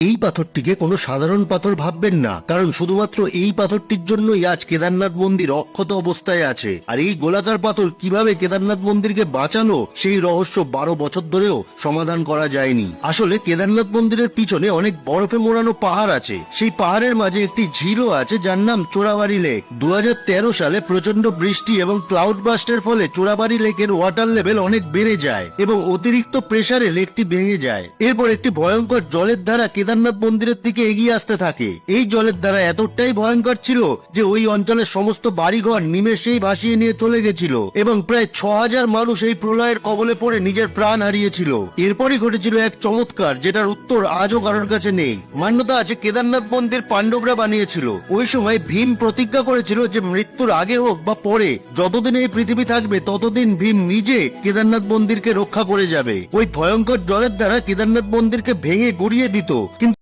এই পাথরটিকে কোনো সাধারণ পাথর ভাববেন না, কারণ শুধুমাত্র এই পাথরটির জন্যই আজ কেদারনাথ মন্দির অক্ষত অবস্থায় আছে। আর এই গোলাকার পাথর কিভাবে কেদারনাথ মন্দিরকে বাঁচালো সেই রহস্য 12 বছর ধরেও সমাধান করা যায়নি। আসলে কেদারনাথ মন্দিরের পিছনে অনেক বরফে মোড়ানো পাহাড় আছে। সেই পাহাড়ের মাঝে একটি ঝিলও আছে যার নাম চোরাবাড়ি লেক। 2013 সালে প্রচন্ড বৃষ্টি এবং ক্লাউড বাস্টের ফলে চোরাবাড়ি লেকের ওয়াটার লেভেল অনেক বেড়ে যায় এবং অতিরিক্ত প্রেসারে লেকটি ভেঙে যায়। এরপর একটি ভয়ঙ্কর জলের ধারা কেদারনাথ মন্দিরের দিকে এগিয়ে আসতে থাকে। এই জলের ধারা এতটাই ভয়ঙ্কর ছিল যে ওই অঞ্চলের সমস্ত বাড়িঘর নিমেষেই ভাসিয়ে নিয়ে চলে গেছিল এবং প্রায় 6000 মানুষ এই প্রলয়ের কবলে পড়ে নিজের প্রাণ হারিয়েছিল। এরপরই ঘটেছিল এক চমৎকার, যেটার উত্তর আজও কারোর কাছে নেই। মান্যতা আছে কেদারনাথ মন্দির পাণ্ডবরা বানিয়েছিল। ওই সময় ভীম প্রতিজ্ঞা করেছিল যে মৃত্যুর আগে হোক বা পরে, যতদিন এই পৃথিবী থাকবে ততদিন ভীম নিজে কেদারনাথ মন্দিরকে রক্ষা করে যাবে। ওই ভয়ঙ্কর জলের দ্বারা কেদারনাথ মন্দিরকে ভেঙে গুড়িয়ে দিত। কিন্তু